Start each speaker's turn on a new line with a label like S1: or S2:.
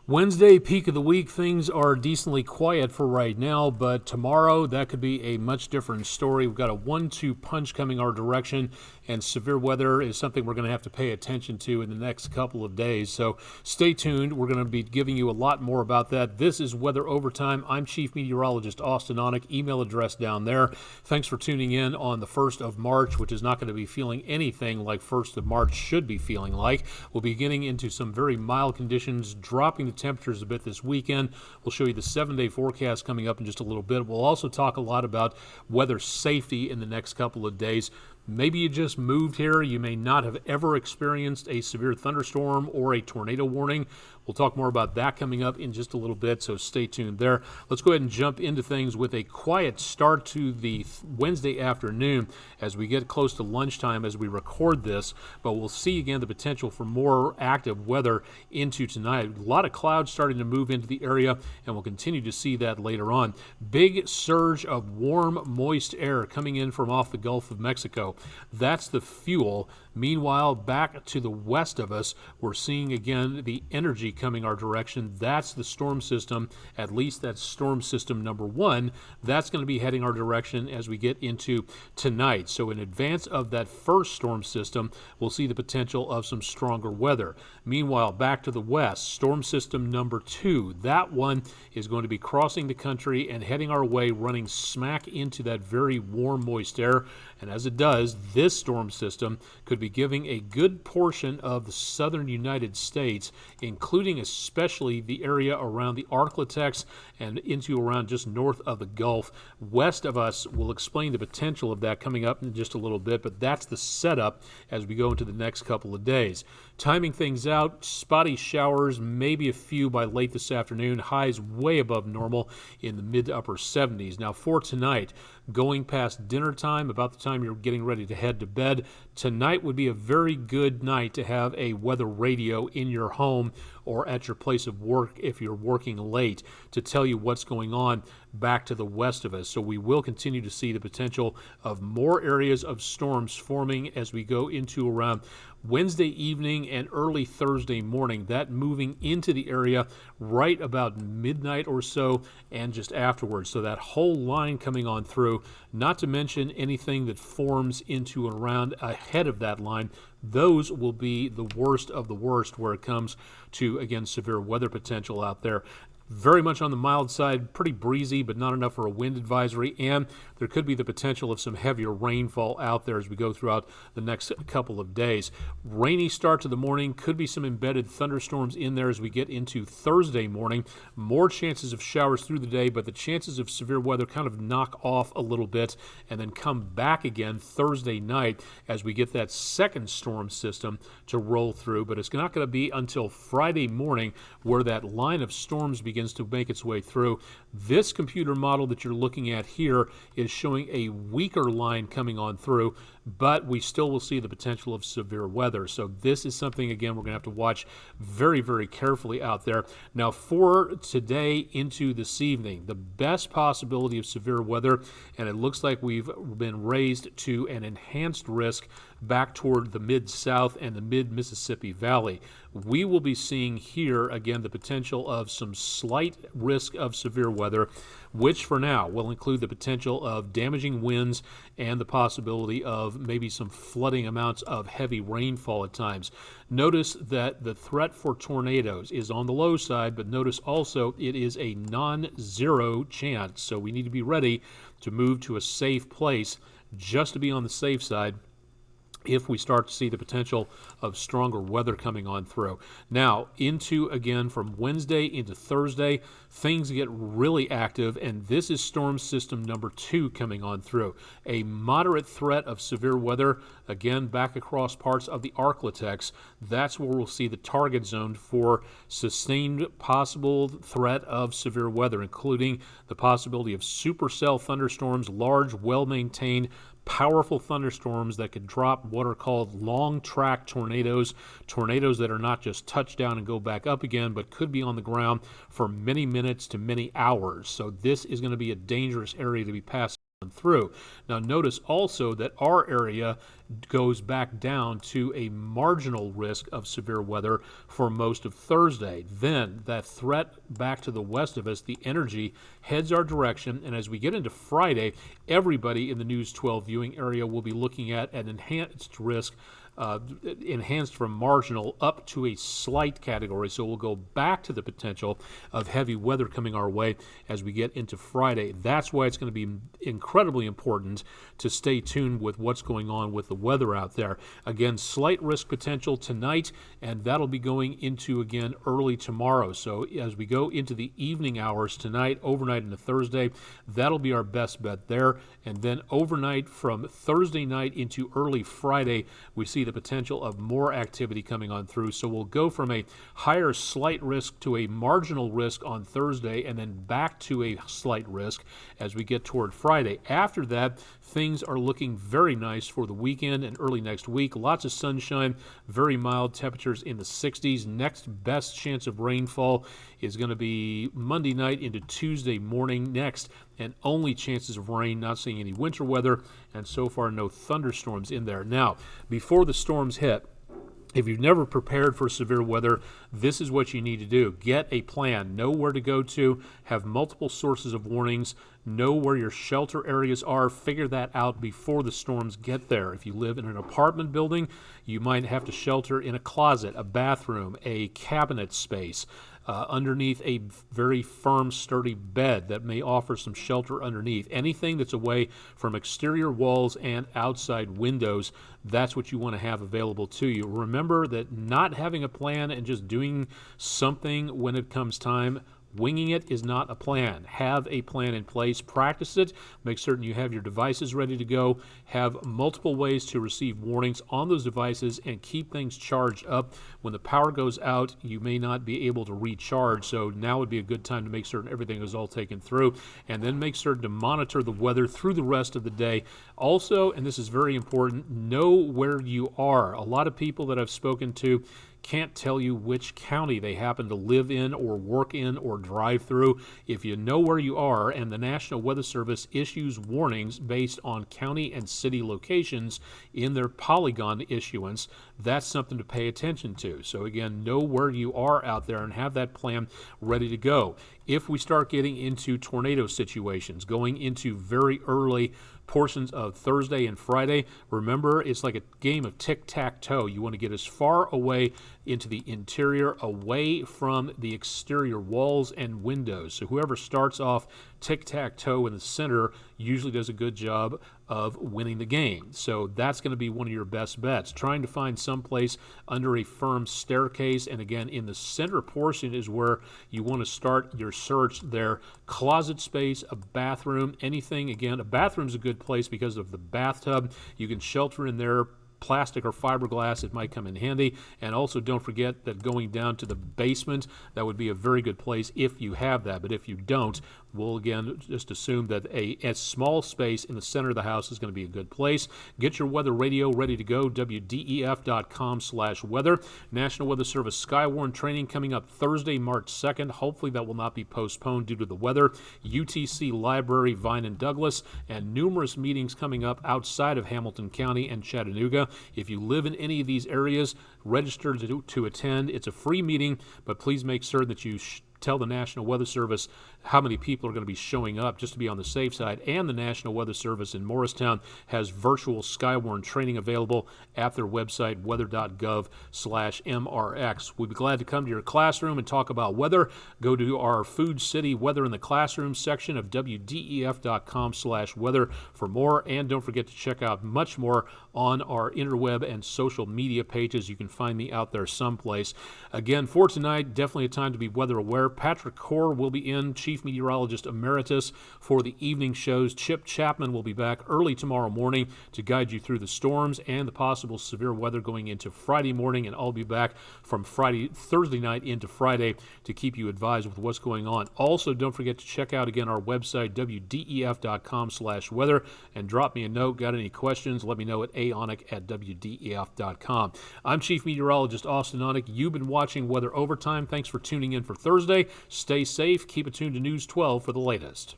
S1: Wednesday, peak of the week, things are decently quiet for right now, but tomorrow that could be a much different story. We've got a 1-2 punch coming our direction, and severe weather is something we're going to have to pay attention to in the next couple of days. So stay tuned. We're going to be giving you a lot more about that. This is Weather Overtime. I'm Chief Meteorologist Austen Onek. Email address down there. Thanks for tuning in on the 1st of March, which is not going to be feeling anything like 1st of March should be feeling like. We'll be getting into some very mild conditions, dropping the temperatures a bit this weekend. We'll show you the 7-day forecast coming up in just a little bit. We'll also talk a lot about weather safety in the next couple of days. Maybe you just moved here. You may not have ever experienced a severe thunderstorm or a tornado warning. We'll talk more about that coming up in just a little bit, so stay tuned there. Let's go ahead and jump into things with a quiet start to the Wednesday afternoon as we get close to lunchtime as we record this, but we'll see again the potential for more active weather into tonight. A lot of clouds starting to move into the area, and we'll continue to see that later on. Big surge of warm, moist air coming in from off the Gulf of Mexico. That's the fuel. Meanwhile, back to the west of us, we're seeing again the energy coming our direction. That's the storm system. At least that's storm system number 1. That's going to be heading our direction as we get into tonight. So in advance of that first storm system, we'll see the potential of some stronger weather. Meanwhile, back to the west, storm system number 2. That one is going to be crossing the country and heading our way, running smack into that very warm, moist air. And as it does, this storm system could be giving a good portion of the southern United States, including especially the area around the Arklatex and into around just north of the Gulf. West of us, we'll explain the potential of that coming up in just a little bit, but that's the setup as we go into the next couple of days. Timing things out, spotty showers, maybe a few by late this afternoon, highs way above normal in the mid to upper 70s. Now for tonight, going past dinner time, about the time you're getting ready to head to bed, tonight would be a very good night to have a weather radio in your home or at your place of work if you're working late to tell you what's going on back to the west of us. So we will continue to see the potential of more areas of storms forming as we go into around Wednesday evening and early Thursday morning. That moving into the area right about midnight or so and just afterwards. So that whole line coming on through, not to mention anything that forms into and around ahead of that line. Those will be the worst of the worst where it comes to, again, severe weather potential out there. Very much on the mild side, pretty breezy, but not enough for a wind advisory, and there could be the potential of some heavier rainfall out there as we go throughout the next couple of days. Rainy start to the morning, could be some embedded thunderstorms in there as we get into Thursday morning. More chances of showers through the day, but the chances of severe weather kind of knock off a little bit and then come back again Thursday night as we get that second storm system to roll through. But it's not going to be until Friday morning where that line of storms begins to make its way through. This computer model that you're looking at here is showing a weaker line coming on through, but we still will see the potential of severe weather. So this is something, again, we're going to have to watch very, very carefully out there. Now for today into this evening, the best possibility of severe weather, and it looks like we've been raised to an enhanced risk back toward the mid-south and the mid-Mississippi Valley. We will be seeing here, again, the potential of some slight risk of severe weather, which for now will include the potential of damaging winds and the possibility of maybe some flooding amounts of heavy rainfall at times. Notice that the threat for tornadoes is on the low side, but notice also it is a non-zero chance, so we need to be ready to move to a safe place just to be on the safe side if we start to see the potential of stronger weather coming on through. Now, into, again, from Wednesday into Thursday, things get really active, and this is storm system number 2 coming on through. A moderate threat of severe weather, again, back across parts of the Arklatex. That's where we'll see the target zone for sustained possible threat of severe weather, including the possibility of supercell thunderstorms, large, well-maintained, powerful thunderstorms that could drop what are called long track tornadoes, tornadoes that are not just touch down and go back up again, but could be on the ground for many minutes to many hours. So this is going to be a dangerous area to be passing through. Now notice also that our area goes back down to a marginal risk of severe weather for most of Thursday. Then that threat back to the west of us, the energy, heads our direction, and as we get into Friday, everybody in the News 12 viewing area will be looking at an enhanced risk, enhanced from marginal up to a slight category. So we'll go back to the potential of heavy weather coming our way as we get into Friday. That's why it's going to be incredibly important to stay tuned with what's going on with the weather out there. Again, slight risk potential tonight, and that'll be going into again early tomorrow. So as we go into the evening hours tonight, overnight into Thursday, that'll be our best bet there. And then overnight from Thursday night into early Friday, we see the potential of more activity coming on through. So we'll go from a higher slight risk to a marginal risk on Thursday, and then back to a slight risk as we get toward Friday. After that, things are looking very nice for the weekend and early next week. Lots of sunshine, very mild temperatures in the 60s. Next best chance of rainfall is going to be Monday night into Tuesday morning next, and only chances of rain, not seeing any winter weather, and so far no thunderstorms in there. Now, before the storms hit, if you've never prepared for severe weather, this is what you need to do. Get a plan. Know where to go to. Have multiple sources of warnings. Know where your shelter areas are. Figure that out before the storms get there. If you live in an apartment building, you might have to shelter in a closet, a bathroom, a cabinet space, underneath a very firm, sturdy bed that may offer some shelter underneath. Anything that's away from exterior walls and outside windows, that's what you want to have available to you. Remember that not having a plan and just doing something when it comes time, winging it, is not a plan. Have a plan in place, practice it, make certain you have your devices ready to go, have multiple ways to receive warnings on those devices, and keep things charged up. When the power goes out, you may not be able to recharge, so now would be a good time to make certain everything is all taken through, and then make certain to monitor the weather through the rest of the day. Also, and this is very important, know where you are. A lot of people that I've spoken to can't tell you which county they happen to live in or work in or drive through. If you know where you are, and the National Weather Service issues warnings based on county and city locations in their polygon issuance, that's something to pay attention to. So again, know where you are out there and have that plan ready to go. If we start getting into tornado situations, going into very early portions of Thursday and Friday, remember, it's like a game of tic-tac-toe. You want to get as far away into the interior, away from the exterior walls and windows. So whoever starts off tic-tac-toe in the center usually does a good job of winning the game. So that's going to be one of your best bets. Trying to find someplace under a firm staircase, and again, in the center portion is where you want to start your search there. Closet space, a bathroom, anything. Again, a bathroom's a good place because of the bathtub. You can shelter in there. Plastic or fiberglass, it might come in handy. And also don't forget that going down to the basement, that would be a very good place if you have that. But if you don't, we'll again just assume that a small space in the center of the house is going to be a good place. Get your weather radio ready to go, WDEF.com/weather. National Weather Service Skywarn training coming up Thursday, March 2nd. Hopefully that will not be postponed due to the weather. UTC Library, Vine and Douglas, and numerous meetings coming up outside of Hamilton County and Chattanooga. If you live in any of these areas, register to attend. It's a free meeting, but please make certain that you tell the National Weather Service how many people are going to be showing up, just to be on the safe side. And the National Weather Service in Morristown has virtual Skywarn training available at their website, weather.gov/MRX. We'd be glad to come to your classroom and talk about weather. Go to our Food City Weather in the Classroom section of WDEF.com/weather for more. And don't forget to check out much more on our interweb and social media pages. You can find me out there someplace. Again, for tonight, definitely a time to be weather aware. Patrick Core will be in, Chief Meteorologist Emeritus, for the evening shows. Chip Chapman will be back early tomorrow morning to guide you through the storms and the possible severe weather going into Friday morning, and I'll be back from Thursday night into Friday to keep you advised with what's going on. Also, don't forget to check out again our website, WDEF.com/weather, and drop me a note. Got any questions? Let me know at aonek@WDEF.com. I'm Chief Meteorologist Austen Onek. You've been watching Weather Overtime. Thanks for tuning in for Thursday. Stay safe. Keep it tuned to News 12 for the latest.